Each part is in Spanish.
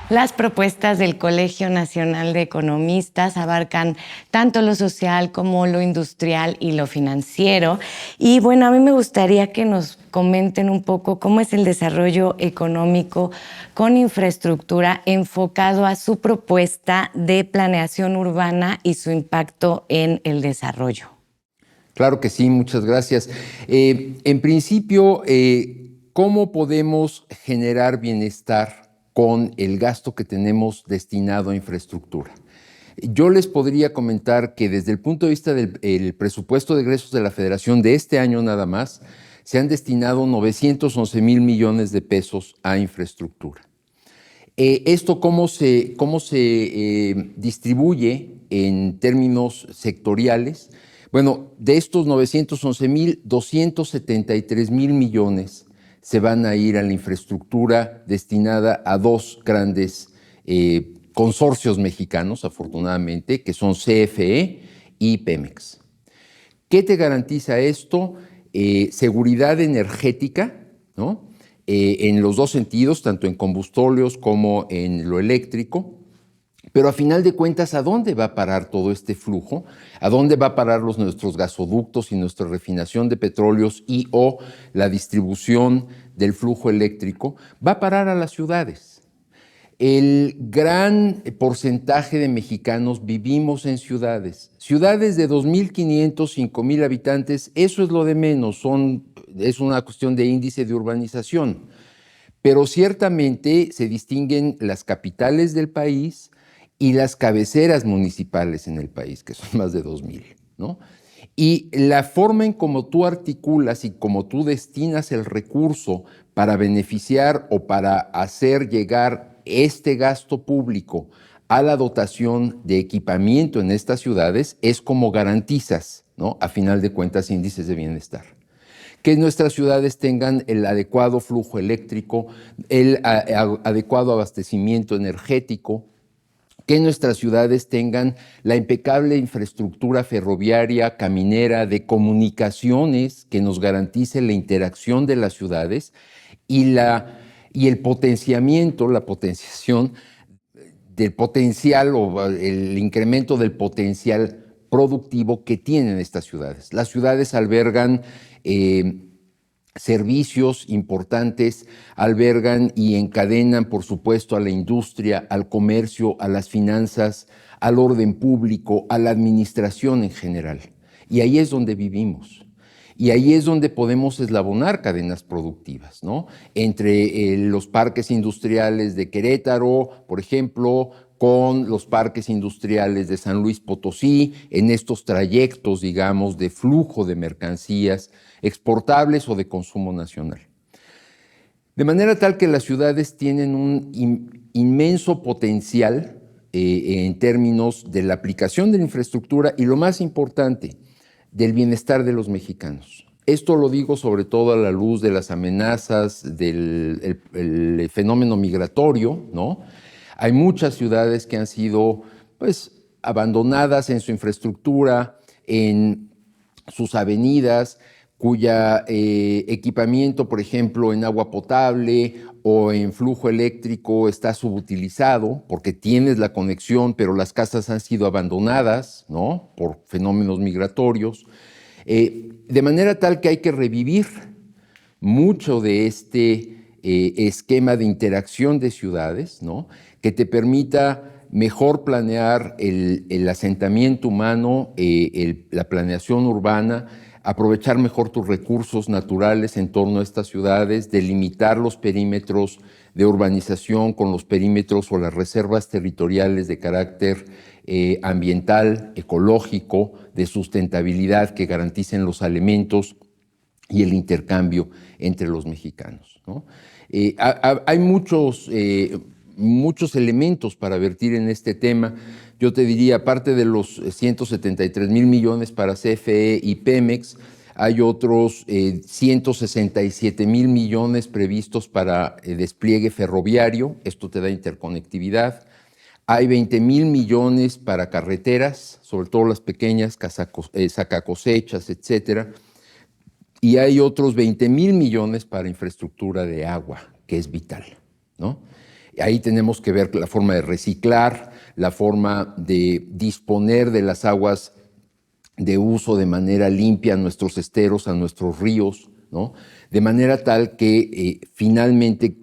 Las propuestas del Colegio Nacional de Economistas abarcan tanto lo social como lo industrial y lo financiero. Y bueno, a mí me gustaría que nos comenten un poco cómo es el desarrollo económico con infraestructura enfocado a su propuesta de planeación urbana y su impacto en el desarrollo. Claro que sí, muchas gracias. En principio, ¿cómo podemos generar bienestar con el gasto que tenemos destinado a infraestructura? Yo les podría comentar que desde el punto de vista del presupuesto de egresos de la Federación de este año nada más, se han destinado 911,000 millones de pesos a infraestructura. ¿Esto cómo se distribuye en términos sectoriales? Bueno, de estos 911,000, 273,000 millones se van a ir a la infraestructura destinada a dos grandes consorcios mexicanos, afortunadamente, que son CFE y Pemex. ¿Qué te garantiza esto? Seguridad energética, ¿no? En los dos sentidos, tanto en combustóleos como en lo eléctrico. Pero a final de cuentas, ¿a dónde va a parar todo este flujo? ¿A dónde va a parar nuestros gasoductos y nuestra refinación de petróleos y o la distribución del flujo eléctrico? Va a parar a las ciudades. El gran porcentaje de mexicanos vivimos en ciudades. Ciudades de 2,500, 5,000 habitantes, eso es lo de menos, es una cuestión de índice de urbanización. Pero ciertamente se distinguen las capitales del país y las cabeceras municipales en el país, que son más de 2,000, ¿no? Y la forma en cómo tú articulas y cómo tú destinas el recurso para beneficiar o para hacer llegar este gasto público a la dotación de equipamiento en estas ciudades es como garantizas, ¿no? A final de cuentas, índices de bienestar. Que nuestras ciudades tengan el adecuado flujo eléctrico, el adecuado abastecimiento energético, que nuestras ciudades tengan la impecable infraestructura ferroviaria, caminera, de comunicaciones que nos garantice la interacción de las ciudades y el potenciamiento, la potenciación del potencial o el incremento del potencial productivo que tienen estas ciudades. Las ciudades albergan servicios importantes, albergan y encadenan, por supuesto, a la industria, al comercio, a las finanzas, al orden público, a la administración en general. Y ahí es donde vivimos. Y ahí es donde podemos eslabonar cadenas productivas, ¿no? Entre los parques industriales de Querétaro, por ejemplo, con los parques industriales de San Luis Potosí, en estos trayectos, digamos, de flujo de mercancías exportables o de consumo nacional. De manera tal que las ciudades tienen un inmenso potencial en términos de la aplicación de la infraestructura y, lo más importante, del bienestar de los mexicanos. Esto lo digo sobre todo a la luz de las amenazas del el fenómeno migratorio, ¿no? Hay muchas ciudades que han sido, pues, abandonadas en su infraestructura, en sus avenidas, cuya equipamiento, por ejemplo, en agua potable o en flujo eléctrico está subutilizado porque tienes la conexión, pero las casas han sido abandonadas, ¿no? Por fenómenos migratorios. De manera tal que hay que revivir mucho de este esquema de interacción de ciudades, ¿no? Que te permita mejor planear el asentamiento humano, la planeación urbana, aprovechar mejor tus recursos naturales en torno a estas ciudades, delimitar los perímetros de urbanización con los perímetros o las reservas territoriales de carácter ambiental, ecológico, de sustentabilidad que garanticen los alimentos y el intercambio entre los mexicanos, ¿no? Hay muchos elementos para vertir en este tema. Yo te diría, aparte de los 173,000 millones para CFE y Pemex, hay otros 167,000 millones previstos para despliegue ferroviario. Esto te da interconectividad. Hay 20,000 millones para carreteras, sobre todo las pequeñas, sacacosechas, etcétera. Y hay otros 20,000 millones para infraestructura de agua, que es vital, ¿no? Ahí tenemos que ver la forma de reciclar, la forma de disponer de las aguas de uso de manera limpia a nuestros esteros, a nuestros ríos, ¿no? De manera tal que finalmente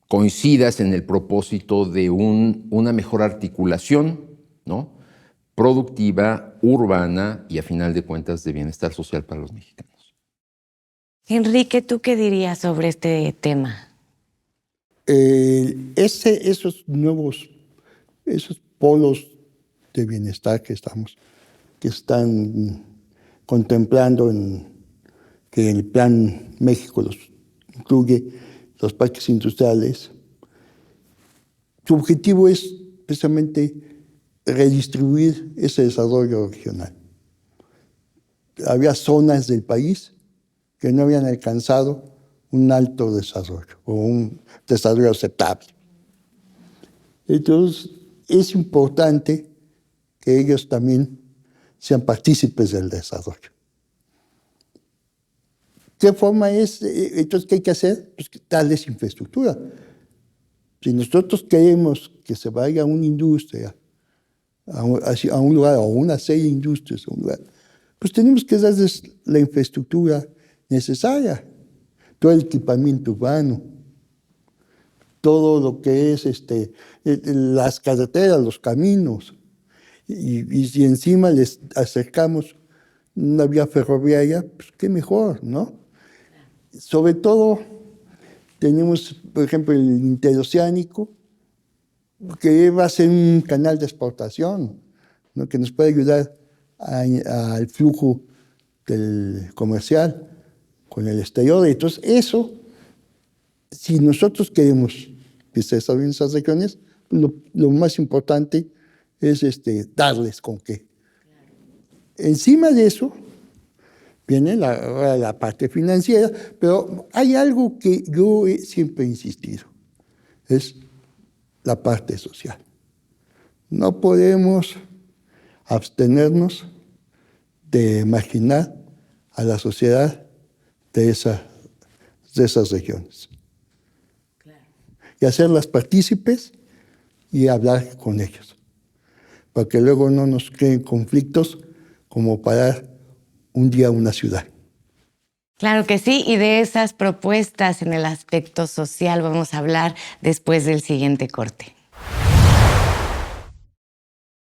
coincidas en el propósito de una mejor articulación, ¿no? Productiva, urbana y a final de cuentas de bienestar social para los mexicanos. Enrique, ¿tú qué dirías sobre este tema? Esos polos de bienestar que están contemplando que el Plan México los incluye, los parques industriales, su objetivo es precisamente redistribuir ese desarrollo regional. Había zonas del país que no habían alcanzado un alto desarrollo o un desarrollo aceptable. Entonces, es importante que ellos también sean partícipes del desarrollo. ¿Qué forma es? Entonces, ¿qué hay que hacer? Pues darles infraestructura. Si nosotros queremos que se vaya a una industria, a un lugar, o una serie de industrias, a un lugar, pues tenemos que darles la infraestructura necesaria, todo el equipamiento urbano, todo lo que es las carreteras, los caminos, y si encima les acercamos una vía ferroviaria, pues qué mejor, ¿no? Sobre todo tenemos, por ejemplo, el interoceánico, que va a ser un canal de exportación, ¿no? Que nos puede ayudar al flujo comercial con el exterior. Entonces, eso, si nosotros queremos que se desarrollen esas regiones, lo más importante es darles con qué. Encima de eso viene la parte financiera, pero hay algo que yo siempre he insistido, es la parte social. No podemos abstenernos de marginar a la sociedad de esas regiones. Claro. Y hacerlas partícipes y hablar con ellos, para que luego no nos creen conflictos como parar un día una ciudad. Claro que sí, y de esas propuestas en el aspecto social vamos a hablar después del siguiente corte.